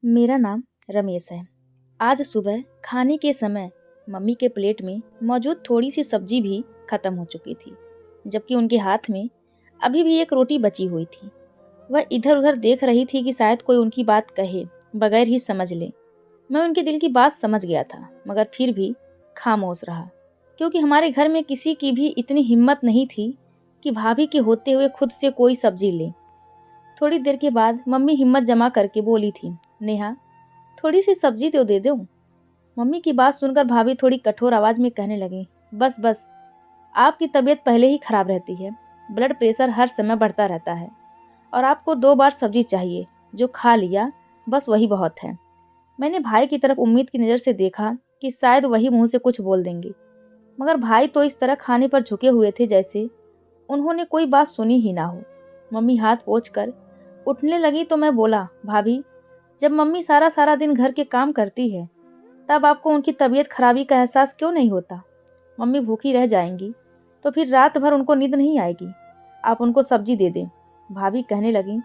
मेरा नाम रमेश है। आज सुबह खाने के समय मम्मी के प्लेट में मौजूद थोड़ी सी सब्जी भी खत्म हो चुकी थी, जबकि उनके हाथ में अभी भी एक रोटी बची हुई थी। वह इधर उधर देख रही थी कि शायद कोई उनकी बात कहे बगैर ही समझ ले। मैं उनके दिल की बात समझ गया था, मगर फिर भी खामोश रहा, क्योंकि हमारे घर में किसी की भी इतनी हिम्मत नहीं थी कि भाभी के होते हुए खुद से कोई सब्जी ले। थोड़ी देर के बाद मम्मी हिम्मत जमा करके बोली थी, नेहा, थोड़ी सी सब्जी तो दे दो। मम्मी की बात सुनकर भाभी थोड़ी कठोर आवाज में कहने लगी, बस बस, आपकी तबीयत पहले ही खराब रहती है, ब्लड प्रेशर हर समय बढ़ता रहता है और आपको 2 बार सब्जी चाहिए, जो खा लिया बस वही बहुत है। मैंने भाई की तरफ उम्मीद की नज़र से देखा कि शायद वही मुंह से कुछ बोल देंगे, मगर भाई तो इस तरह खाने पर झुके हुए थे जैसे उन्होंने कोई बात सुनी ही ना हो। मम्मी हाथ पोंछ कर उठने लगी तो मैं बोला, भाभी, जब मम्मी सारा सारा दिन घर के काम करती है, तब आपको उनकी तबीयत खराबी का एहसास क्यों नहीं होता? मम्मी भूखी रह जाएंगी तो फिर रात भर उनको नींद नहीं आएगी। आप उनको सब्जी दे दें। भाभी कहने लगी,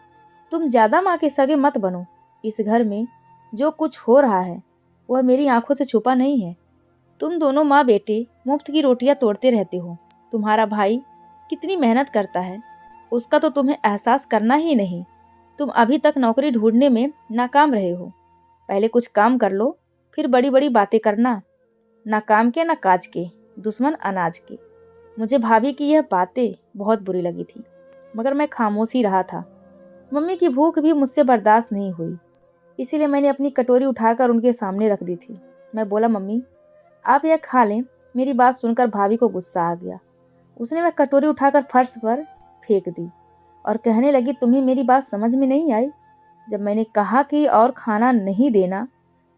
तुम ज्यादा माँ के सगे मत बनो। इस घर में जो कुछ हो रहा है वह मेरी आंखों से छुपा नहीं है। तुम दोनों माँ बेटे मुफ्त की रोटियां तोड़ते रहते हो। तुम्हारा भाई कितनी मेहनत करता है, उसका तो तुम्हें एहसास करना ही नहीं। तुम अभी तक नौकरी ढूंढने में नाकाम रहे हो। पहले कुछ काम कर लो, फिर बड़ी बड़ी बातें करना। ना काम के ना काज के, दुश्मन अनाज के। मुझे भाभी की यह बातें बहुत बुरी लगी थी, मगर मैं खामोश ही रहा था। मम्मी की भूख भी मुझसे बर्दाश्त नहीं हुई, इसीलिए मैंने अपनी कटोरी उठाकर उनके सामने रख दी थी। मैं बोला, मम्मी, आप यह खा लें। मेरी बात सुनकर भाभी को गुस्सा आ गया। उसने वह कटोरी उठाकर फर्श पर फेंक दी और कहने लगी, तुम्हें मेरी बात समझ में नहीं आई? जब मैंने कहा कि और खाना नहीं देना,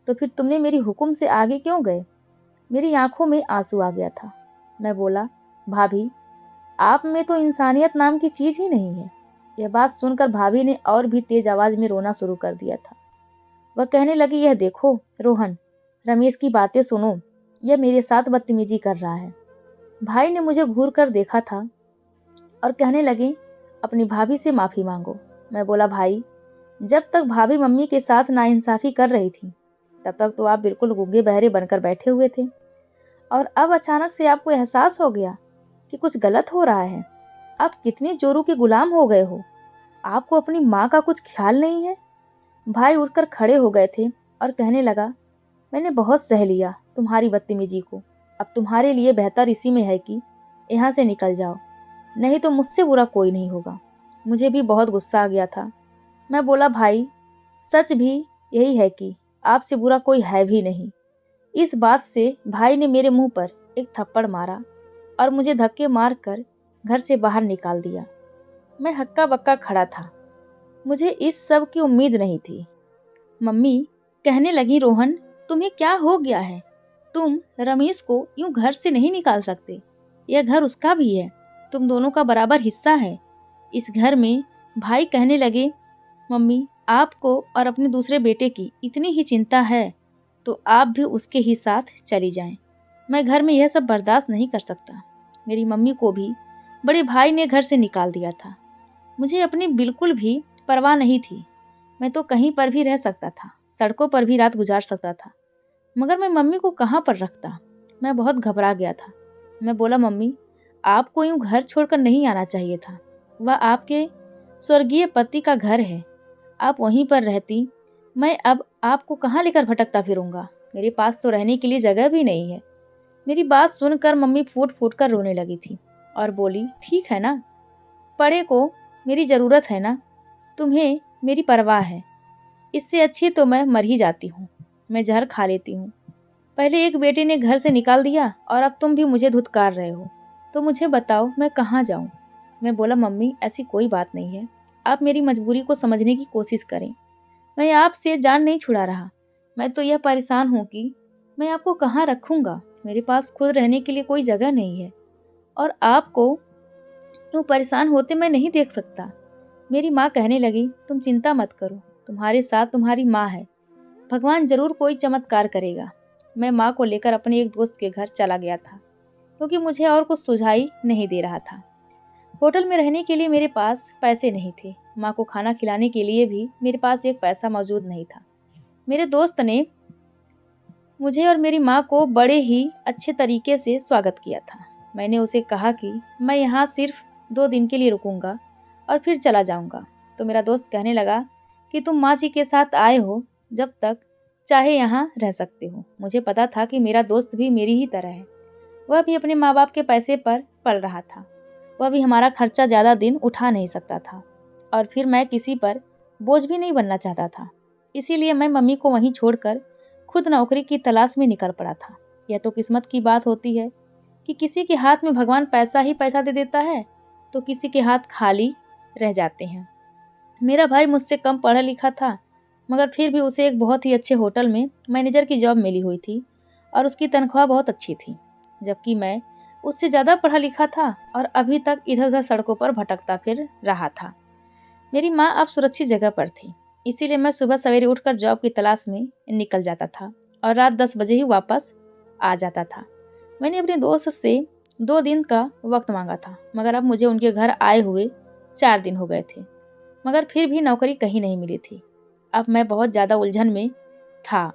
तो फिर तुमने मेरी हुक्म से आगे क्यों गए? मेरी आंखों में आंसू आ गया था। मैं बोला, भाभी, आप में तो इंसानियत नाम की चीज ही नहीं है। यह बात सुनकर भाभी ने और भी तेज आवाज में रोना शुरू कर दिया था। वह कहने लगी, यह देखो रोहन, रमेश की बातें सुनो, यह मेरे साथ बदतमीजी कर रहा है। भाई ने मुझे घूर कर देखा था और कहने लगे, अपनी भाभी से माफी मांगो। मैं बोला, भाई, जब तक भाभी मम्मी के साथ नाइंसाफी कर रही थी, तब तक तो आप बिल्कुल गूंगे बहरे बनकर बैठे हुए थे, और अब अचानक से आपको एहसास हो गया कि कुछ गलत हो रहा है। आप कितने जोरों के गुलाम हो गए हो। आपको अपनी माँ का कुछ ख्याल नहीं है। भाई उठकर खड़े हो गए थे और कहने लगा, मैंने बहुत सह लिया तुम्हारी बदतमीजी को। अब तुम्हारे लिए बेहतर इसी में है कि यहाँ से निकल जाओ, नहीं तो मुझसे बुरा कोई नहीं होगा। मुझे भी बहुत गुस्सा आ गया था। मैं बोला, भाई, सच भी यही है कि आपसे बुरा कोई है भी नहीं। इस बात से भाई ने मेरे मुंह पर एक थप्पड़ मारा और मुझे धक्के मारकर घर से बाहर निकाल दिया। मैं हक्का बक्का खड़ा था। मुझे इस सब की उम्मीद नहीं थी। मम्मी कहने लगी, रोहन, तुम्हें क्या हो गया है? तुम रमेश को यूं घर से नहीं निकाल सकते। यह घर उसका भी है, तुम दोनों का बराबर हिस्सा है इस घर में। भाई कहने लगे, मम्मी, आपको और अपने दूसरे बेटे की इतनी ही चिंता है तो आप भी उसके ही साथ चली जाएं। मैं घर में यह सब बर्दाश्त नहीं कर सकता। मेरी मम्मी को भी बड़े भाई ने घर से निकाल दिया था। मुझे अपनी बिल्कुल भी परवाह नहीं थी। मैं तो कहीं पर भी रह सकता था, सड़कों पर भी रात गुजार सकता था, मगर मैं मम्मी को कहाँ पर रखता? मैं बहुत घबरा गया था। मैं बोला, मम्मी, आपको यूं घर छोड़कर नहीं आना चाहिए था। वह आपके स्वर्गीय पति का घर है, आप वहीं पर रहती। मैं अब आपको कहाँ लेकर भटकता फिरूंगा? मेरे पास तो रहने के लिए जगह भी नहीं है। मेरी बात सुनकर मम्मी फूट फूट कर रोने लगी थी और बोली, ठीक है ना, पड़े को मेरी ज़रूरत है ना, तुम्हें मेरी परवाह है। इससे अच्छी तो मैं मर ही जाती हूँ। मैं जहर खा लेती हूँ। पहले एक बेटे ने घर से निकाल दिया और अब तुम भी मुझे धुतकार रहे हो। तो मुझे बताओ, मैं कहाँ जाऊँ? मैं बोला, मम्मी, ऐसी कोई बात नहीं है। आप मेरी मजबूरी को समझने की कोशिश करें। मैं आपसे जान नहीं छुड़ा रहा। मैं तो यह परेशान हूँ कि मैं आपको कहाँ रखूँगा। मेरे पास खुद रहने के लिए कोई जगह नहीं है और आपको यूँ परेशान होते मैं नहीं देख सकता। मेरी माँ कहने लगी, तुम चिंता मत करो, तुम्हारे साथ तुम्हारी माँ है। भगवान जरूर कोई चमत्कार करेगा। मैं माँ को लेकर अपने एक दोस्त के घर चला गया था, क्योंकि मुझे और कुछ सुझाई नहीं दे रहा था। होटल में रहने के लिए मेरे पास पैसे नहीं थे। माँ को खाना खिलाने के लिए भी मेरे पास एक पैसा मौजूद नहीं था। मेरे दोस्त ने मुझे और मेरी माँ को बड़े ही अच्छे तरीके से स्वागत किया था। मैंने उसे कहा कि मैं यहाँ सिर्फ 2 दिन के लिए रुकूंगा और फिर चला जाऊंगा। तो मेरा दोस्त कहने लगा कि तुम माँ जी के साथ आए हो, जब तक चाहे यहाँ रह सकते हो। मुझे पता था कि मेरा दोस्त भी मेरी ही तरह है। वह भी अपने माँ बाप के पैसे पर पल रहा था। वह भी हमारा खर्चा ज़्यादा दिन उठा नहीं सकता था और फिर मैं किसी पर बोझ भी नहीं बनना चाहता था। इसीलिए मैं मम्मी को वहीं छोड़कर खुद नौकरी की तलाश में निकल पड़ा था। यह तो किस्मत की बात होती है कि किसी के हाथ में भगवान पैसा ही पैसा दे देता है तो किसी के हाथ खाली रह जाते हैं। मेरा भाई मुझसे कम पढ़ा लिखा था, मगर फिर भी उसे एक बहुत ही अच्छे होटल में मैनेजर की जॉब मिली हुई थी और उसकी तनख्वाह बहुत अच्छी थी, जबकि मैं उससे ज़्यादा पढ़ा लिखा था और अभी तक इधर उधर सड़कों पर भटकता फिर रहा था। मेरी माँ अब सुरक्षित जगह पर थी, इसीलिए मैं सुबह सवेरे उठकर जॉब की तलाश में निकल जाता था और रात 10 बजे ही वापस आ जाता था। मैंने अपने दोस्त से 2 दिन का वक्त मांगा था, मगर अब मुझे उनके घर आए हुए 4 दिन हो गए थे, मगर फिर भी नौकरी कहीं नहीं मिली थी। अब मैं बहुत ज़्यादा उलझन में था,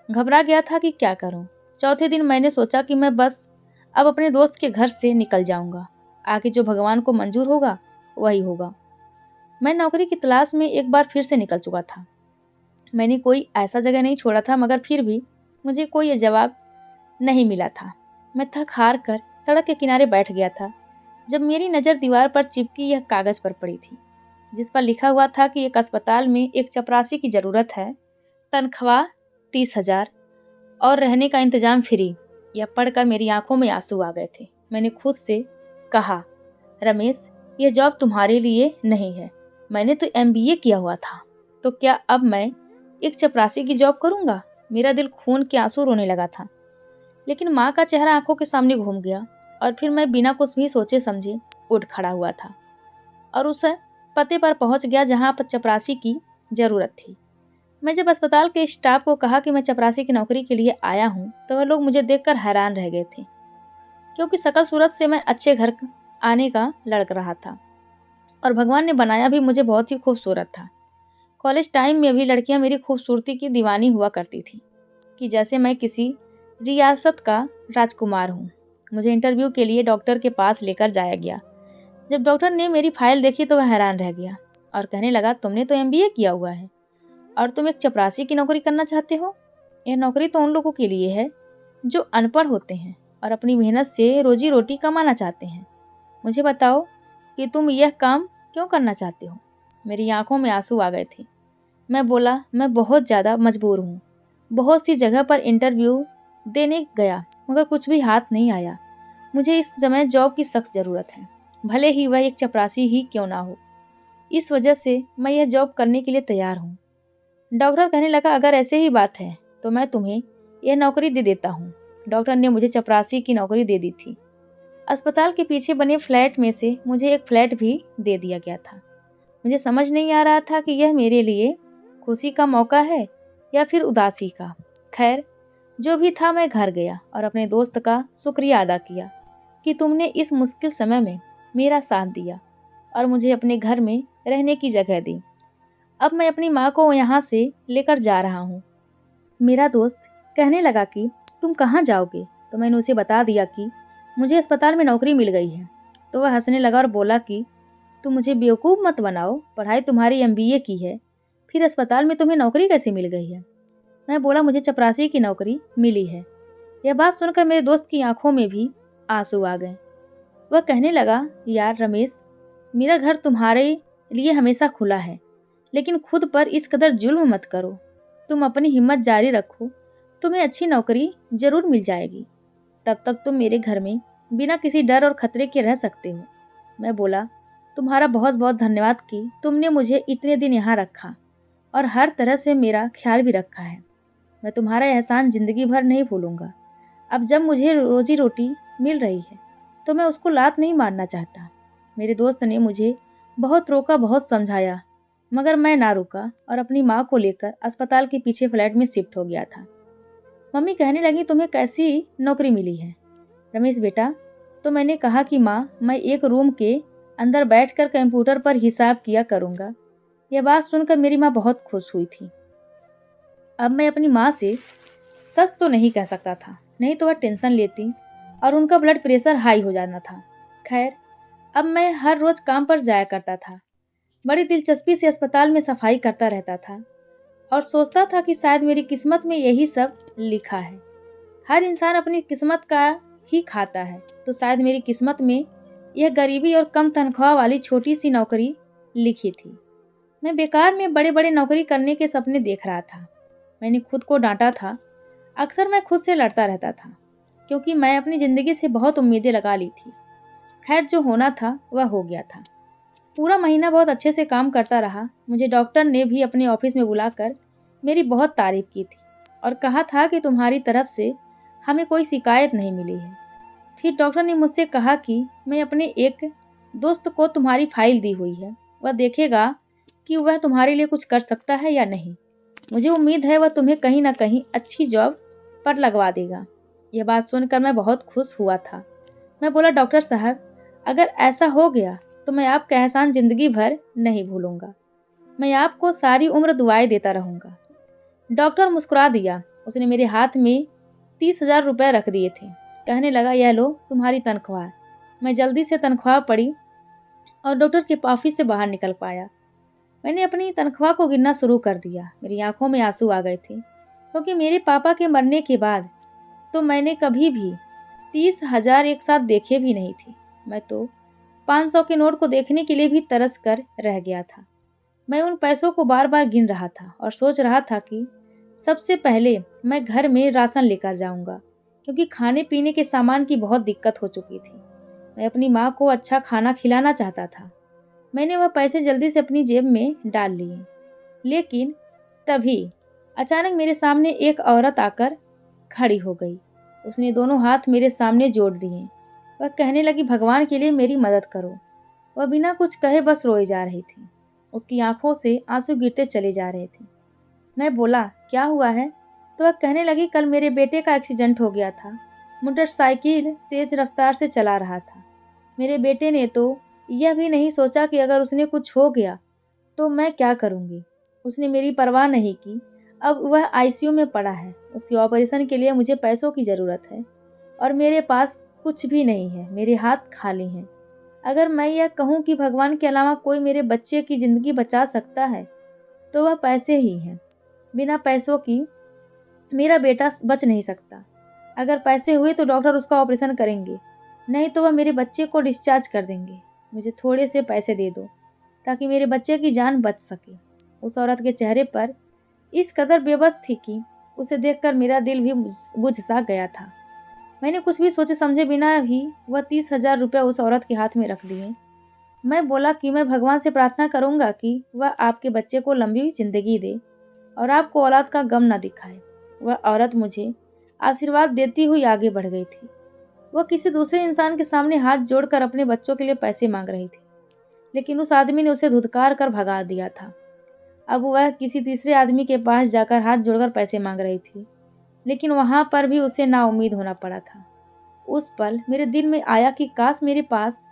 घबरा गया था कि क्या करूं। चौथे दिन मैंने सोचा कि मैं बस अब अपने दोस्त के घर से निकल जाऊंगा। आगे जो भगवान को मंजूर होगा वही होगा। मैं नौकरी की तलाश में एक बार फिर से निकल चुका था। मैंने कोई ऐसा जगह नहीं छोड़ा था, मगर फिर भी मुझे कोई जवाब नहीं मिला था। मैं थक हार कर सड़क के किनारे बैठ गया था जब मेरी नज़र दीवार पर चिपकी यह कागज़ पर पड़ी थी, जिस पर लिखा हुआ था कि एक अस्पताल में एक चपरासी की ज़रूरत है, तनख्वाह 30,000 और रहने का इंतजाम फ्री। यह पढ़कर मेरी आंखों में आंसू आ गए थे। मैंने खुद से कहा, रमेश, यह जॉब तुम्हारे लिए नहीं है। मैंने तो एमबीए किया हुआ था, तो क्या अब मैं एक चपरासी की जॉब करूंगा? मेरा दिल खून के आंसू रोने लगा था। लेकिन माँ का चेहरा आंखों के सामने घूम गया और फिर मैं बिना कुछ भी सोचे समझे उठ खड़ा हुआ था और उस पते पर पहुंच गया जहां पर चपरासी की ज़रूरत थी। मैं जब अस्पताल के स्टाफ को कहा कि मैं चपरासी की नौकरी के लिए आया हूं, तो वह लोग मुझे देखकर हैरान रह गए थे, क्योंकि शकल सूरत से मैं अच्छे घर आने का लड़क रहा था और भगवान ने बनाया भी मुझे बहुत ही खूबसूरत था। कॉलेज टाइम में भी लड़कियां मेरी खूबसूरती की दीवानी हुआ करती थी कि जैसे मैं किसी रियासत का राजकुमार हूँ। मुझे इंटरव्यू के लिए डॉक्टर के पास लेकर जाया गया। जब डॉक्टर ने मेरी फाइल देखी तो वह हैरान रह गया और कहने लगा, तुमने तो एमबीए किया हुआ है और तुम एक चपरासी की नौकरी करना चाहते हो? यह नौकरी तो उन लोगों के लिए है जो अनपढ़ होते हैं और अपनी मेहनत से रोजी रोटी कमाना चाहते हैं। मुझे बताओ कि तुम यह काम क्यों करना चाहते हो? मेरी आंखों में आंसू आ गए थे। मैं बोला, मैं बहुत ज़्यादा मजबूर हूँ। बहुत सी जगह पर इंटरव्यू देने गया, मगर कुछ भी हाथ नहीं आया। मुझे इस समय जॉब की सख्त ज़रूरत है, भले ही वह एक चपरासी ही क्यों ना हो। इस वजह से मैं यह जॉब करने के लिए तैयार हूँ। डॉक्टर कहने लगा, अगर ऐसे ही बात है तो मैं तुम्हें यह नौकरी दे देता हूँ। डॉक्टर ने मुझे चपरासी की नौकरी दे दी थी। अस्पताल के पीछे बने फ्लैट में से मुझे एक फ्लैट भी दे दिया गया था। मुझे समझ नहीं आ रहा था कि यह मेरे लिए खुशी का मौका है या फिर उदासी का। खैर, जो भी था, मैं घर गया और अपने दोस्त का शुक्रिया अदा किया कि तुमने इस मुश्किल समय में मेरा साथ दिया और मुझे अपने घर में रहने की जगह दी। अब मैं अपनी माँ को यहाँ से लेकर जा रहा हूँ। मेरा दोस्त कहने लगा कि तुम कहाँ जाओगे? तो मैंने उसे बता दिया कि मुझे अस्पताल में नौकरी मिल गई है। तो वह हंसने लगा और बोला कि तुम मुझे बेवकूफ़ मत बनाओ, पढ़ाई तुम्हारी एमबीए की है, फिर अस्पताल में तुम्हें नौकरी कैसे मिल गई है? मैं बोला, मुझे चपरासी की नौकरी मिली है। यह बात सुनकर मेरे दोस्त की आंखों में भी आंसू आ गए। वह कहने लगा, यार रमेश, मेरा घर तुम्हारे लिए हमेशा खुला है, लेकिन खुद पर इस कदर जुल्म मत करो। तुम अपनी हिम्मत जारी रखो, तुम्हें अच्छी नौकरी जरूर मिल जाएगी। तब तक तुम मेरे घर में बिना किसी डर और खतरे के रह सकते हो। मैं बोला, तुम्हारा बहुत बहुत धन्यवाद कि तुमने मुझे इतने दिन यहाँ रखा और हर तरह से मेरा ख्याल भी रखा है। मैं तुम्हारा एहसान ज़िंदगी भर नहीं भूलूंगा। अब जब मुझे रोजी रोटी मिल रही है तो मैं उसको लात नहीं मारना चाहता। मेरे दोस्त ने मुझे बहुत रोका, बहुत समझाया, मगर मैं ना रुका और अपनी माँ को लेकर अस्पताल के पीछे फ्लैट में शिफ्ट हो गया था। मम्मी कहने लगी, तुम्हें कैसी नौकरी मिली है रमेश बेटा? तो मैंने कहा कि माँ, मैं एक रूम के अंदर बैठकर कंप्यूटर पर हिसाब किया करूँगा। यह बात सुनकर मेरी माँ बहुत खुश हुई थी। अब मैं अपनी माँ से सच तो नहीं कह सकता था, नहीं तो वह टेंशन लेती और उनका ब्लड प्रेशर हाई हो जाना था। खैर, अब मैं हर रोज काम पर जाया करता था। बड़ी दिलचस्पी से अस्पताल में सफाई करता रहता था और सोचता था कि शायद मेरी किस्मत में यही सब लिखा है। हर इंसान अपनी किस्मत का ही खाता है, तो शायद मेरी किस्मत में यह गरीबी और कम तनख्वाह वाली छोटी सी नौकरी लिखी थी। मैं बेकार में बड़े बड़े नौकरी करने के सपने देख रहा था। मैंने खुद को डांटा था। अक्सर मैं खुद से लड़ता रहता था, क्योंकि मैं अपनी ज़िंदगी से बहुत उम्मीदें लगा ली थी। खैर, जो होना था वह हो गया था। पूरा महीना बहुत अच्छे से काम करता रहा। मुझे डॉक्टर ने भी अपने ऑफिस में बुलाकर मेरी बहुत तारीफ की थी और कहा था कि तुम्हारी तरफ से हमें कोई शिकायत नहीं मिली है। फिर डॉक्टर ने मुझसे कहा कि मैं अपने एक दोस्त को तुम्हारी फाइल दी हुई है, वह देखेगा कि वह तुम्हारे लिए कुछ कर सकता है या नहीं। मुझे उम्मीद है वह तुम्हें कहीं ना कहीं अच्छी जॉब पर लगवा देगा। यह बात सुनकर मैं बहुत खुश हुआ था। मैं बोला, डॉक्टर साहब, अगर ऐसा हो गया तो मैं आपका एहसान जिंदगी भर नहीं भूलूंगा। मैं आपको सारी उम्र दुआएं देता रहूंगा। डॉक्टर मुस्कुरा दिया। उसने मेरे हाथ में 30,000 रुपये रख दिए थे। कहने लगा, यह लो तुम्हारी तनख्वाह। मैं जल्दी से तनख्वाह पड़ी और डॉक्टर के ऑफिस से बाहर निकल पाया। मैंने अपनी तनख्वाह को गिनना शुरू कर दिया। मेरी आंखों में आंसू आ गए थे, क्योंकि मेरे पापा के मरने के बाद तो मैंने कभी भी 30,000 एक साथ देखे भी नहीं थे। मैं तो 500 के नोट को देखने के लिए भी तरस कर रह गया था। मैं उन पैसों को बार बार गिन रहा था और सोच रहा था कि सबसे पहले मैं घर में राशन लेकर जाऊंगा, क्योंकि खाने पीने के सामान की बहुत दिक्कत हो चुकी थी। मैं अपनी माँ को अच्छा खाना खिलाना चाहता था। मैंने वह पैसे जल्दी से अपनी जेब में डाल लिए। लेकिन तभी अचानक मेरे सामने एक औरत आकर खड़ी हो गई। उसने दोनों हाथ मेरे सामने जोड़ दिए। वह कहने लगी, भगवान के लिए मेरी मदद करो। वह बिना कुछ कहे बस रोई जा रही थी। उसकी आंखों से आंसू गिरते चले जा रहे थे। मैं बोला, क्या हुआ है? तो वह कहने लगी, कल मेरे बेटे का एक्सीडेंट हो गया था। मोटरसाइकिल तेज रफ्तार से चला रहा था। मेरे बेटे ने तो यह भी नहीं सोचा कि अगर उसने कुछ हो गया तो मैं क्या करूँगी। उसने मेरी परवाह नहीं की। अब वह आईसीयू में पड़ा है। उसके ऑपरेशन के लिए मुझे पैसों की ज़रूरत है और मेरे पास कुछ भी नहीं है। मेरे हाथ खाली हैं। अगर मैं यह कहूँ कि भगवान के अलावा कोई मेरे बच्चे की ज़िंदगी बचा सकता है तो वह पैसे ही हैं। बिना पैसों की मेरा बेटा बच नहीं सकता। अगर पैसे हुए तो डॉक्टर उसका ऑपरेशन करेंगे, नहीं तो वह मेरे बच्चे को डिस्चार्ज कर देंगे। मुझे थोड़े से पैसे दे दो ताकि मेरे बच्चे की जान बच सके। उस औरत के चेहरे पर इस कदर बेबस थी कि उसे देखकर मेरा दिल भी बुझ सा गया था। मैंने कुछ भी सोचे समझे बिना ही वह 30,000 रुपये उस औरत के हाथ में रख दिए। मैं बोला कि मैं भगवान से प्रार्थना करूंगा कि वह आपके बच्चे को लंबी जिंदगी दे और आपको औलाद का गम न दिखाए। वह औरत मुझे आशीर्वाद देती हुई आगे बढ़ गई थी। वह किसी दूसरे इंसान के सामने हाथ जोड़कर अपने बच्चों के लिए पैसे मांग रही थी, लेकिन उस आदमी ने उसे धुतकार कर भगा दिया था। अब वह किसी तीसरे आदमी के पास जाकर हाथ जोड़कर पैसे मांग रही थी, लेकिन वहां पर भी उसे नाउम्मीद होना पड़ा था। उस पल मेरे दिल में आया कि काश मेरे पास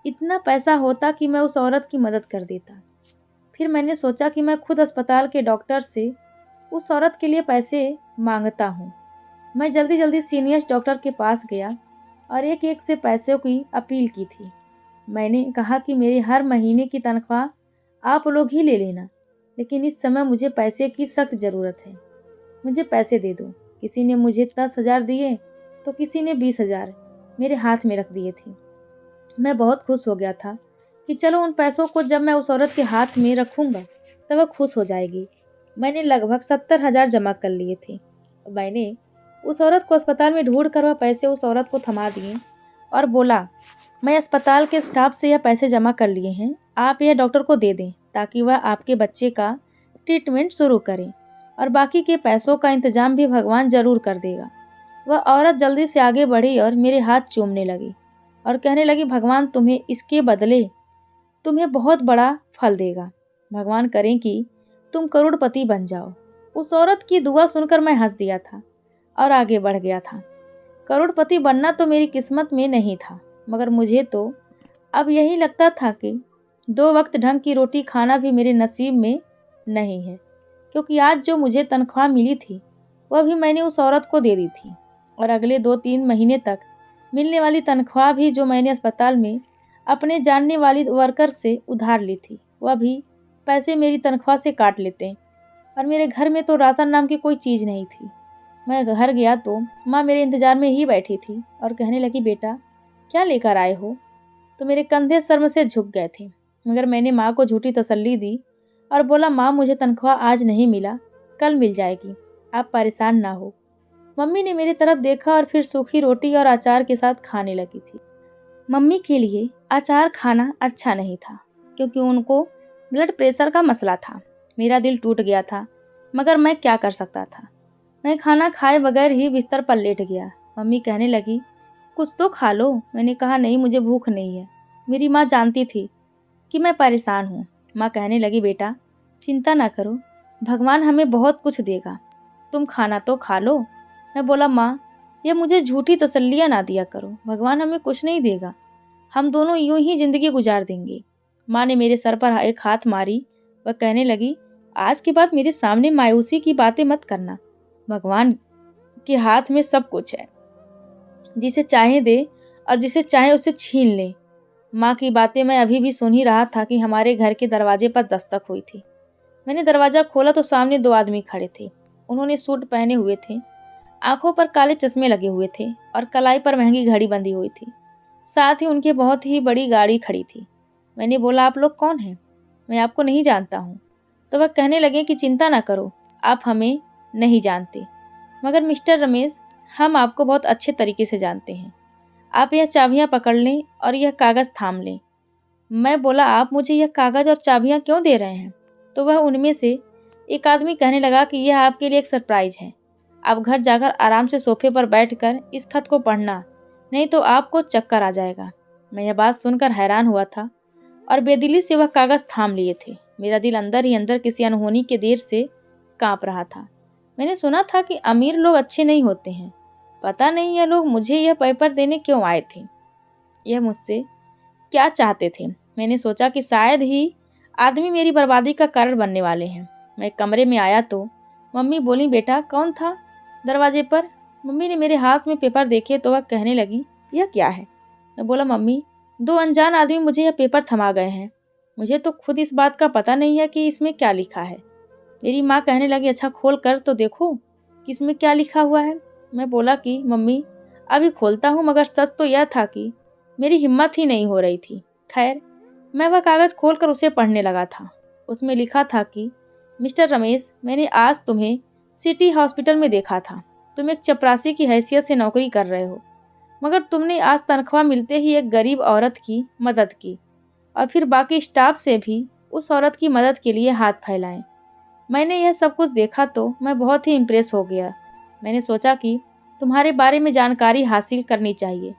इतना पैसा होता कि मैं उस औरत की मदद कर देता। फिर मैंने सोचा कि मैं खुद अस्पताल के डॉक्टर से उस औरत के लिए पैसे मांगता हूँ। मैं जल्दी जल्दी सीनियर डॉक्टर के पास गया और एक एक से पैसों की अपील की थी। मैंने कहा कि मेरे हर महीने की तनख्वाह आप लोग ही ले लेना, लेकिन इस समय मुझे पैसे की सख्त ज़रूरत है। मुझे पैसे दे दो। किसी ने मुझे 10,000 दिए तो किसी ने 20,000 मेरे हाथ में रख दिए थे। मैं बहुत खुश हो गया था कि चलो उन पैसों को जब मैं उस औरत के हाथ में रखूंगा तब वह खुश हो जाएगी। मैंने लगभग 70,000 जमा कर लिए थे। मैंने उस औरत को अस्पताल में ढूंढ कर वह पैसे उस औरत को थमा दिए और बोला, मैं अस्पताल के स्टाफ से यह पैसे जमा कर लिए हैं, आप यह डॉक्टर को दे दें ताकि वह आपके बच्चे का ट्रीटमेंट शुरू करें और बाकी के पैसों का इंतजाम भी भगवान जरूर कर देगा। वह औरत जल्दी से आगे बढ़ी और मेरे हाथ चूमने लगी और कहने लगी, भगवान तुम्हें इसके बदले तुम्हें बहुत बड़ा फल देगा। भगवान करें कि तुम करोड़पति बन जाओ। उस औरत की दुआ सुनकर मैं हंस दिया था और आगे बढ़ गया था। करोड़पति बनना तो मेरी किस्मत में नहीं था, मगर मुझे तो अब यही लगता था कि 2 वक्त ढंग की रोटी खाना भी मेरे नसीब में नहीं है, क्योंकि आज जो मुझे तनख्वाह मिली थी वह भी मैंने उस औरत को दे दी थी, और अगले 2-3 महीने तक मिलने वाली तनख्वाह भी जो मैंने अस्पताल में अपने जानने वाली वर्कर से उधार ली थी, वह भी पैसे मेरी तनख्वाह से काट लेते। और मेरे घर में तो राशन नाम की कोई चीज़ नहीं थी। मैं घर गया तो माँ मेरे इंतज़ार में ही बैठी थी और कहने लगी, बेटा क्या लेकर आए हो? तो मेरे कंधे शर्म से झुक गए थे, मगर मैंने माँ को झूठी तसल्ली दी और बोला, माँ मुझे तनख्वाह आज नहीं मिला, कल मिल जाएगी, आप परेशान ना हो। मम्मी ने मेरी तरफ देखा और फिर सूखी रोटी और अचार के साथ खाने लगी थी। मम्मी के लिए अचार खाना अच्छा नहीं था, क्योंकि उनको ब्लड प्रेशर का मसला था। मेरा दिल टूट गया था, मगर मैं क्या कर सकता था। मैं खाना खाए बगैर ही बिस्तर पर लेट गया। मम्मी कहने लगी, कुछ तो खा लो। मैंने कहा, नहीं मुझे भूख नहीं है। मेरी माँ जानती थी कि मैं परेशान हूँ। माँ कहने लगी, बेटा चिंता ना करो, भगवान हमें बहुत कुछ देगा, तुम खाना तो खा लो। मैं बोला, माँ यह मुझे झूठी तसल्लियाँ ना दिया करो, भगवान हमें कुछ नहीं देगा, हम दोनों यूं ही जिंदगी गुजार देंगे। माँ ने मेरे सर पर एक हाथ मारी। वह कहने लगी, आज के बाद मेरे सामने मायूसी की बातें मत करना, भगवान के हाथ में सब कुछ है, जिसे चाहे दे और जिसे चाहे उसे छीन ले। माँ की बातें मैं अभी भी सुन ही रहा था कि हमारे घर के दरवाजे पर दस्तक हुई थी। मैंने दरवाजा खोला तो सामने 2 आदमी खड़े थे। उन्होंने सूट पहने हुए थे, आंखों पर काले चश्मे लगे हुए थे और कलाई पर महंगी घड़ी बंधी हुई थी। साथ ही उनकी बहुत ही बड़ी गाड़ी खड़ी थी। मैंने बोला, आप लोग कौन हैं? मैं आपको नहीं जानता हूँ। तो वह कहने लगे कि चिंता ना करो, आप हमें नहीं जानते, मगर मिस्टर रमेश हम आपको बहुत अच्छे तरीके से जानते हैं। आप यह चाबियाँ पकड़ लें और यह कागज़ थाम लें। मैं बोला, आप मुझे यह कागज़ और चाबियाँ क्यों दे रहे हैं? तो वह उनमें से एक आदमी कहने लगा कि यह आपके लिए एक सरप्राइज है। आप घर जाकर आराम से सोफे पर बैठकर इस खत को पढ़ना, नहीं तो आपको चक्कर आ जाएगा। मैं यह बात सुनकर हैरान हुआ था और बेदिली से वह कागज़ थाम लिए थे। मेरा दिल अंदर ही अंदर किसी अनहोनी के देर से कांप रहा था। मैंने सुना था कि अमीर लोग अच्छे नहीं होते हैं। पता नहीं यह लोग मुझे यह पेपर देने क्यों आए थे, यह मुझसे क्या चाहते थे। मैंने सोचा कि शायद ही आदमी मेरी बर्बादी का कारण बनने वाले हैं। मैं कमरे में आया तो मम्मी बोली, बेटा कौन था दरवाजे पर? मम्मी ने मेरे हाथ में पेपर देखे तो वह कहने लगी, यह क्या है? मैं बोला, मम्मी 2 अनजान आदमी मुझे यह पेपर थमा गए हैं, मुझे तो खुद इस बात का पता नहीं है कि इसमें क्या लिखा है। मेरी माँ कहने लगी, अच्छा खोल कर तो देखो कि इसमें क्या लिखा हुआ है। मैं बोला कि मम्मी अभी खोलता हूँ, मगर सच तो यह था कि मेरी हिम्मत ही नहीं हो रही थी। खैर मैं वह कागज़ खोलकर उसे पढ़ने लगा था। उसमें लिखा था कि मिस्टर रमेश, मैंने आज तुम्हें सिटी हॉस्पिटल में देखा था। तुम एक चपरासी की हैसियत से नौकरी कर रहे हो, मगर तुमने आज तनख्वाह मिलते ही एक गरीब औरत की मदद की और फिर बाकी स्टाफ से भी उस औरत की मदद के लिए हाथ फैलाए। मैंने यह सब कुछ देखा तो मैं बहुत ही इम्प्रेस हो गया। मैंने सोचा कि तुम्हारे बारे में जानकारी हासिल करनी चाहिए।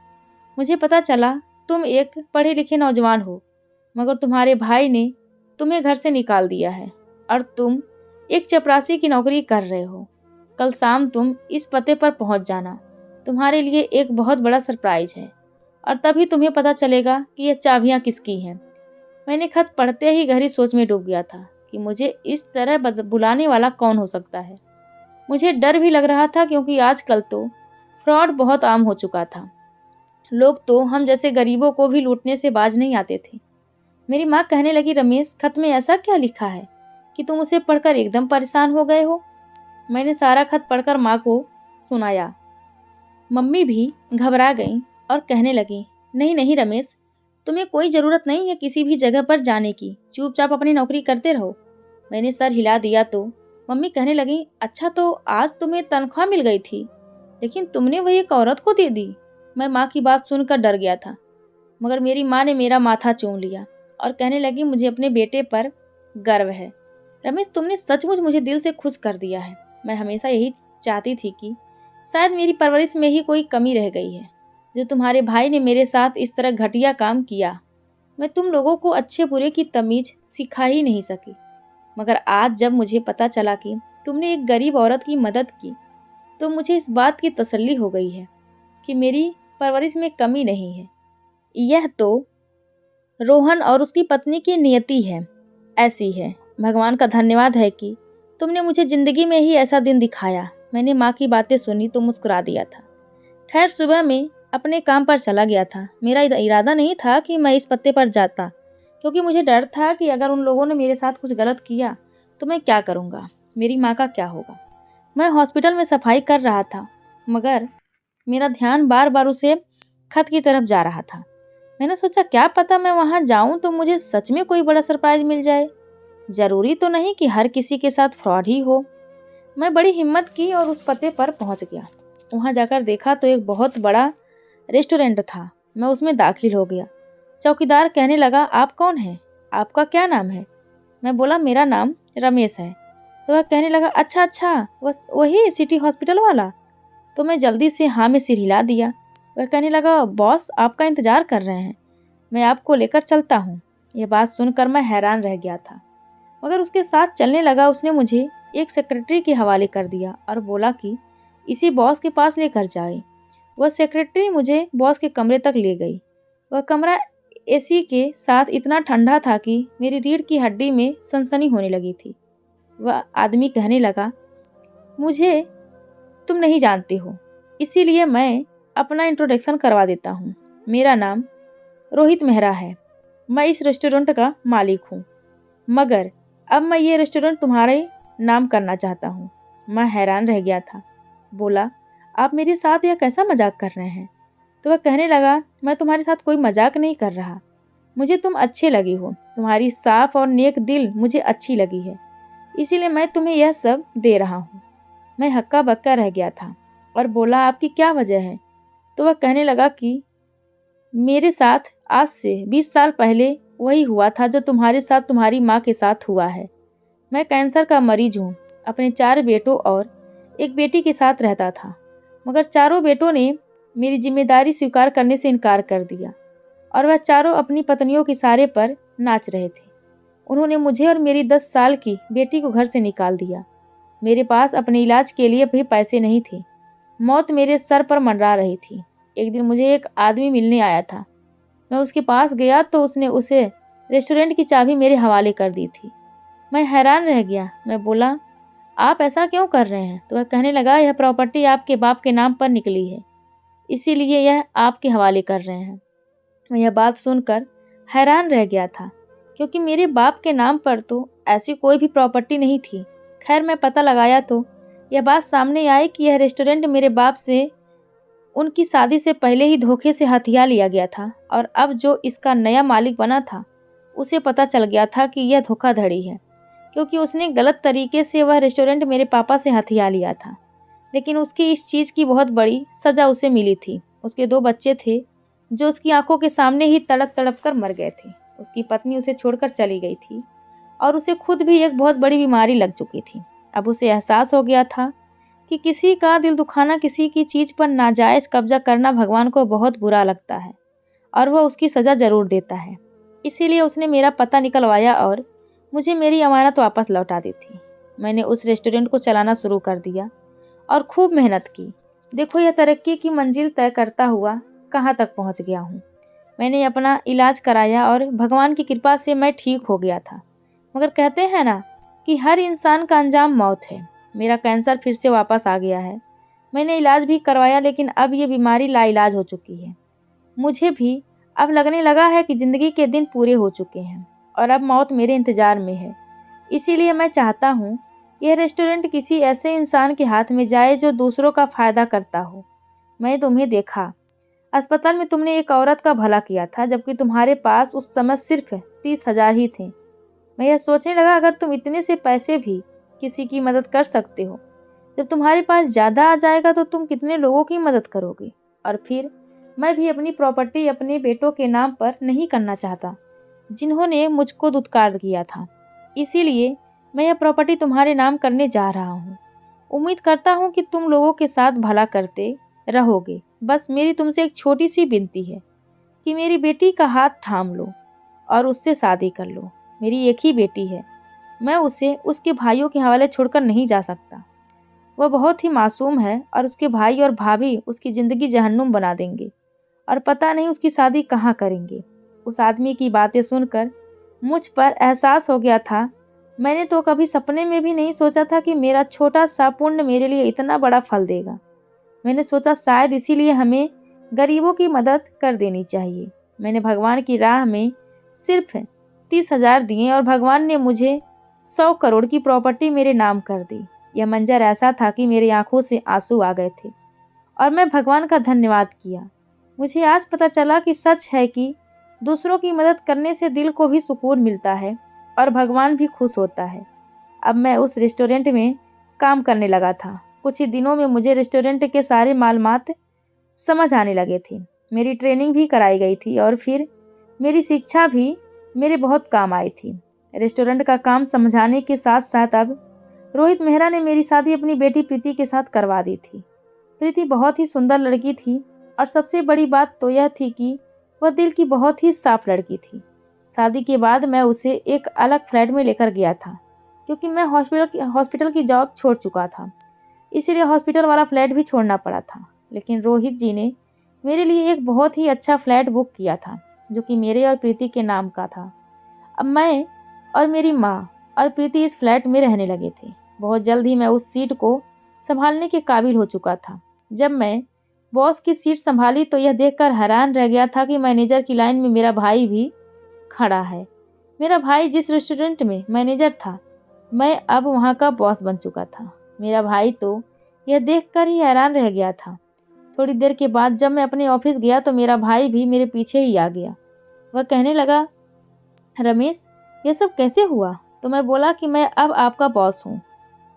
मुझे पता चला तुम एक पढ़े लिखे नौजवान हो, मगर तुम्हारे भाई ने तुम्हें घर से निकाल दिया है और तुम एक चपरासी की नौकरी कर रहे हो। कल शाम तुम इस पते पर पहुंच जाना, तुम्हारे लिए एक बहुत बड़ा सरप्राइज है और तभी तुम्हें पता चलेगा कि यह चाबियां किसकी हैं। मैंने खत पढ़ते ही गहरी सोच में डूब गया था कि मुझे इस तरह बुलाने वाला कौन हो सकता है। मुझे डर भी लग रहा था, क्योंकि आजकल तो फ्रॉड बहुत आम हो चुका था। लोग तो हम जैसे गरीबों को भी लूटने से बाज नहीं आते थे। मेरी माँ कहने लगी, रमेश खत में ऐसा क्या लिखा है कि तुम उसे पढ़कर एकदम परेशान हो गए हो? मैंने सारा खत पढ़कर माँ को सुनाया। मम्मी भी घबरा गईं और कहने लगी, नहीं नहीं रमेश, तुम्हें कोई ज़रूरत नहीं है किसी भी जगह पर जाने की, चुपचाप अपनी नौकरी करते रहो। मैंने सर हिला दिया तो मम्मी कहने लगी, अच्छा तो आज तुम्हें तनख्वाह मिल गई थी, लेकिन तुमने वही एक औरत को दे दी। मैं माँ की बात सुनकर डर गया था, मगर मेरी माँ ने मेरा माथा चूम लिया और कहने लगी, मुझे अपने बेटे पर गर्व है। रमेश, तुमने सचमुच मुझे दिल से खुश कर दिया है। मैं हमेशा यही चाहती थी कि शायद मेरी परवरिश में ही कोई कमी रह गई है, जो तुम्हारे भाई ने मेरे साथ इस तरह घटिया काम किया। मैं तुम लोगों को अच्छे बुरे की तमीज सिखा ही नहीं सकी, मगर आज जब मुझे पता चला कि तुमने एक गरीब औरत की मदद की, तो मुझे इस बात की तसल्ली हो गई है कि मेरी परवरिश में कमी नहीं है। यह तो रोहन और उसकी पत्नी की नियति है, ऐसी है। भगवान का धन्यवाद है कि तुमने मुझे ज़िंदगी में ही ऐसा दिन दिखाया। मैंने माँ की बातें सुनी तो मुस्कुरा दिया था। खैर सुबह मैं अपने काम पर चला गया था। मेरा इरादा नहीं था कि मैं इस पत्ते पर जाता, क्योंकि मुझे डर था कि अगर उन लोगों ने मेरे साथ कुछ गलत किया तो मैं क्या करूँगा, मेरी माँ का क्या होगा। मैं हॉस्पिटल में सफाई कर रहा था, मगर मेरा ध्यान बार बार उसे खत की तरफ जा रहा था। मैंने सोचा क्या पता मैं वहाँ जाऊँ तो मुझे सच में कोई बड़ा सरप्राइज मिल जाए। ज़रूरी तो नहीं कि हर किसी के साथ फ्रॉड ही हो। मैं बड़ी हिम्मत की और उस पते पर पहुँच गया। वहाँ जाकर देखा तो एक बहुत बड़ा रेस्टोरेंट था। मैं उसमें दाखिल हो गया। चौकीदार कहने लगा, आप कौन हैं? आपका क्या नाम है? मैं बोला, मेरा नाम रमेश है। तो वह कहने लगा, अच्छा अच्छा, बस वही सिटी हॉस्पिटल वाला। तो मैं जल्दी से हाँ में सिर हिला दिया। वह कहने लगा, बॉस आपका इंतजार कर रहे हैं, मैं आपको लेकर चलता हूँ। यह बात सुनकर मैं हैरान रह गया था, मगर उसके साथ चलने लगा। उसने मुझे एक सेक्रेटरी के हवाले कर दिया और बोला कि इसी बॉस के पास लेकर जाए। वह सेक्रेटरी मुझे बॉस के कमरे तक ले गई। वह कमरा एसी के साथ इतना ठंडा था कि मेरी रीढ़ की हड्डी में सनसनी होने लगी थी। वह आदमी कहने लगा, मुझे तुम नहीं जानते हो, इसीलिए मैं अपना इंट्रोडक्शन करवा देता हूँ। मेरा नाम रोहित मेहरा है। मैं इस रेस्टोरेंट का मालिक हूँ, मगर अब मैं ये रेस्टोरेंट तुम्हारे नाम करना चाहता हूँ। मैं हैरान रह गया था। बोला, आप मेरे साथ यह कैसा मजाक कर रहे हैं? तो वह कहने लगा, मैं तुम्हारे साथ कोई मजाक नहीं कर रहा। मुझे तुम अच्छे लगी हो, तुम्हारी साफ और नेक दिल मुझे अच्छी लगी है, इसीलिए मैं तुम्हें यह सब दे रहा हूँ। मैं हक्का बक्का रह गया था और बोला, आपकी क्या वजह है? तो वह कहने लगा कि मेरे साथ आज से 20 साल पहले वही हुआ था जो तुम्हारे साथ तुम्हारी माँ के साथ हुआ है। मैं कैंसर का मरीज हूँ। अपने 4 बेटों और एक बेटी के साथ रहता था, मगर चारों बेटों ने मेरी जिम्मेदारी स्वीकार करने से इनकार कर दिया और वह चारों अपनी पत्नियों के इशारे पर नाच रहे थे। उन्होंने मुझे और मेरी 10 साल की बेटी को घर से निकाल दिया। मेरे पास अपने इलाज के लिए भी पैसे नहीं थे। मौत मेरे सर पर मंडरा रही थी। एक दिन मुझे एक आदमी मिलने आया था। मैं उसके पास गया तो उसने उसे रेस्टोरेंट की चाबी मेरे हवाले कर दी थी। मैं हैरान रह गया। मैं बोला, आप ऐसा क्यों कर रहे हैं? तो वह कहने लगा, यह प्रॉपर्टी आपके बाप के नाम पर निकली है, इसीलिए यह आपके हवाले कर रहे हैं। मैं यह बात सुनकर हैरान रह गया था, क्योंकि मेरे बाप के नाम पर तो ऐसी कोई भी प्रॉपर्टी नहीं थी। खैर मैं पता लगाया तो यह बात सामने आई कि यह रेस्टोरेंट मेरे बाप से उनकी शादी से पहले ही धोखे से हथिया लिया गया था और अब जो इसका नया मालिक बना था उसे पता चल गया था कि यह धोखाधड़ी है, क्योंकि उसने गलत तरीके से वह रेस्टोरेंट मेरे पापा से हथिया लिया था। लेकिन उसकी इस चीज़ की बहुत बड़ी सज़ा उसे मिली थी। उसके 2 बच्चे थे जो उसकी आंखों के सामने ही तड़प तड़प कर मर गए थे। उसकी पत्नी उसे छोड़कर चली गई थी और उसे खुद भी एक बहुत बड़ी बीमारी लग चुकी थी। अब उसे एहसास हो गया था कि किसी का दिल दुखाना, किसी की चीज़ पर नाजायज़ कब्जा करना भगवान को बहुत बुरा लगता है और वह उसकी सज़ा ज़रूर देता है। इसीलिए उसने मेरा पता निकलवाया और मुझे मेरी अमानत वापस लौटा दी थी। मैंने उस रेस्टोरेंट को चलाना शुरू कर दिया और खूब मेहनत की। देखो यह तरक्की की मंजिल तय करता हुआ कहाँ तक पहुँच गया हूँ। मैंने अपना इलाज कराया और भगवान की कृपा से मैं ठीक हो गया था। मगर कहते हैं ना कि हर इंसान का अंजाम मौत है। मेरा कैंसर फिर से वापस आ गया है। मैंने इलाज भी करवाया, लेकिन अब ये बीमारी लाइलाज हो चुकी है। मुझे भी अब लगने लगा है कि ज़िंदगी के दिन पूरे हो चुके हैं और अब मौत मेरे इंतज़ार में है। इसीलिए मैं चाहता हूँ यह रेस्टोरेंट किसी ऐसे इंसान के हाथ में जाए जो दूसरों का फ़ायदा करता हो। मैंने तुम्हें देखा, अस्पताल में तुमने एक औरत का भला किया था, जबकि तुम्हारे पास उस समय सिर्फ 30,000 ही थे। मैं यह सोचने लगा, अगर तुम इतने से पैसे भी किसी की मदद कर सकते हो, जब तुम्हारे पास ज़्यादा आ जाएगा तो तुम कितने लोगों की मदद करोगे। और फिर मैं भी अपनी प्रॉपर्टी अपने बेटों के नाम पर नहीं करना चाहता, जिन्होंने मुझको दुत्कार किया था। इसीलिए मैं यह प्रॉपर्टी तुम्हारे नाम करने जा रहा हूँ। उम्मीद करता हूँ कि तुम लोगों के साथ भला करते रहोगे। बस मेरी तुमसे एक छोटी सी विनती है कि मेरी बेटी का हाथ थाम लो और उससे शादी कर लो। मेरी एक ही बेटी है, मैं उसे उसके भाइयों के हवाले छोड़कर नहीं जा सकता। वह बहुत ही मासूम है और उसके भाई और भाभी उसकी ज़िंदगी जहन्नुम बना देंगे और पता नहीं उसकी शादी कहाँ करेंगे। उस आदमी की बातें सुनकर मुझ पर एहसास हो गया था मैंने तो कभी सपने में भी नहीं सोचा था कि मेरा छोटा सा पुण्य मेरे लिए इतना बड़ा फल देगा। मैंने सोचा शायद इसीलिए हमें गरीबों की मदद कर देनी चाहिए। मैंने भगवान की राह में सिर्फ 30,000 दिए और भगवान ने मुझे 100 करोड़ की प्रॉपर्टी मेरे नाम कर दी। यह मंजर ऐसा था कि मेरी आंखों से आंसू आ गए थे और मैं भगवान का धन्यवाद किया। मुझे आज पता चला कि सच है कि दूसरों की मदद करने से दिल को भी सुकून मिलता है और भगवान भी खुश होता है। अब मैं उस रेस्टोरेंट में काम करने लगा था। कुछ ही दिनों में मुझे रेस्टोरेंट के सारे मालूमात समझ आने लगे थे। मेरी ट्रेनिंग भी कराई गई थी और फिर मेरी शिक्षा भी मेरे बहुत काम आई थी। रेस्टोरेंट का काम समझाने के साथ साथ अब रोहित मेहरा ने मेरी शादी अपनी बेटी प्रीति के साथ करवा दी थी। प्रीति बहुत ही सुंदर लड़की थी और सबसे बड़ी बात तो यह थी कि वह दिल की बहुत ही साफ लड़की थी। शादी के बाद मैं उसे एक अलग फ्लैट में लेकर गया था क्योंकि मैं हॉस्पिटल की जॉब छोड़ चुका था, इसीलिए हॉस्पिटल वाला फ्लैट भी छोड़ना पड़ा था। लेकिन रोहित जी ने मेरे लिए एक बहुत ही अच्छा फ्लैट बुक किया था जो कि मेरे और प्रीति के नाम का था। अब मैं और मेरी माँ और प्रीति इस फ्लैट में रहने लगे थे। बहुत जल्द ही मैं उस सीट को संभालने के काबिल हो चुका था। जब मैं बॉस की सीट संभाली तो यह देखकर हैरान रह गया था कि मैनेजर की लाइन में मेरा भाई भी खड़ा है। मेरा भाई जिस रेस्टोरेंट में मैनेजर था, मैं अब वहाँ का बॉस बन चुका था। मेरा भाई तो यह देखकर ही हैरान रह गया था। थोड़ी देर के बाद जब मैं अपने ऑफिस गया तो मेरा भाई भी मेरे पीछे ही आ गया। वह कहने लगा, रमेश, यह सब कैसे हुआ? तो मैं बोला कि मैं अब आपका बॉस हूँ,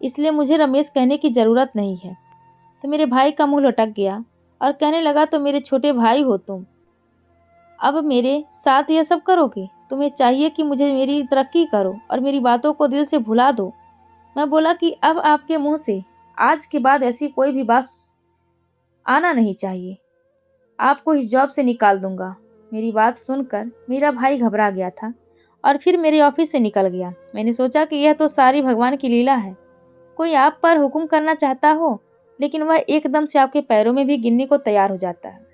इसलिए मुझे रमेश कहने की ज़रूरत नहीं है। तो मेरे भाई का मुंह लटक गया और कहने लगा, तो मेरे छोटे भाई हो तुम, अब मेरे साथ यह सब करोगे? तुम्हें चाहिए कि मुझे मेरी तरक्की करो और मेरी बातों को दिल से भुला दो। मैं बोला कि अब आपके मुंह से आज के बाद ऐसी कोई भी बात आना नहीं चाहिए। आपको इस जॉब से निकाल दूंगा। मेरी बात सुनकर मेरा भाई घबरा गया था और फिर मेरे ऑफिस से निकल गया। मैंने सोचा कि यह तो सारी भगवान की लीला है। कोई आप पर हुक्म करना चाहता हो, लेकिन वह एकदम से आपके पैरों में भी गिरने को तैयार हो जाता है।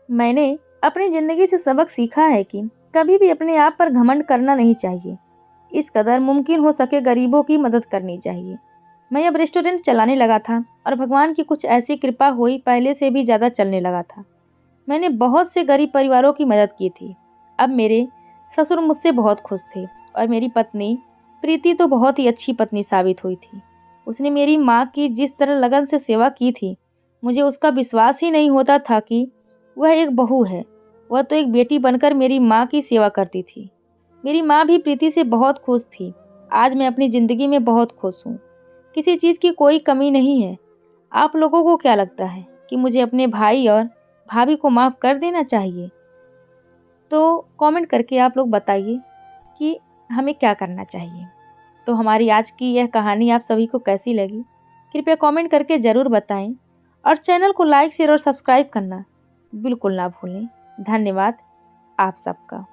मैंने अपनी ज़िंदगी से सबक सीखा है कि कभी भी अपने आप पर घमंड करना नहीं चाहिए। इस कदर मुमकिन हो सके गरीबों की मदद करनी चाहिए। मैं अब रेस्टोरेंट चलाने लगा था और भगवान की कुछ ऐसी कृपा हुई, पहले से भी ज़्यादा चलने लगा था। मैंने बहुत से गरीब परिवारों की मदद की थी। अब मेरे ससुर मुझसे बहुत खुश थे और मेरी पत्नी प्रीति तो बहुत ही अच्छी पत्नी साबित हुई थी। उसने मेरी माँ की जिस तरह लगन से सेवा की थी, मुझे उसका विश्वास ही नहीं होता था कि वह एक बहू है। वह तो एक बेटी बनकर मेरी माँ की सेवा करती थी। मेरी माँ भी प्रीति से बहुत खुश थी। आज मैं अपनी ज़िंदगी में बहुत खुश हूँ। किसी चीज़ की कोई कमी नहीं है। आप लोगों को क्या लगता है कि मुझे अपने भाई और भाभी को माफ़ कर देना चाहिए? तो कमेंट करके आप लोग बताइए कि हमें क्या करना चाहिए। तो हमारी आज की यह कहानी आप सभी को कैसी लगी? कृपया कमेंट करके ज़रूर बताएं और चैनल को लाइक, शेयर और सब्सक्राइब करना बिल्कुल ना भूलें। धन्यवाद आप सबका।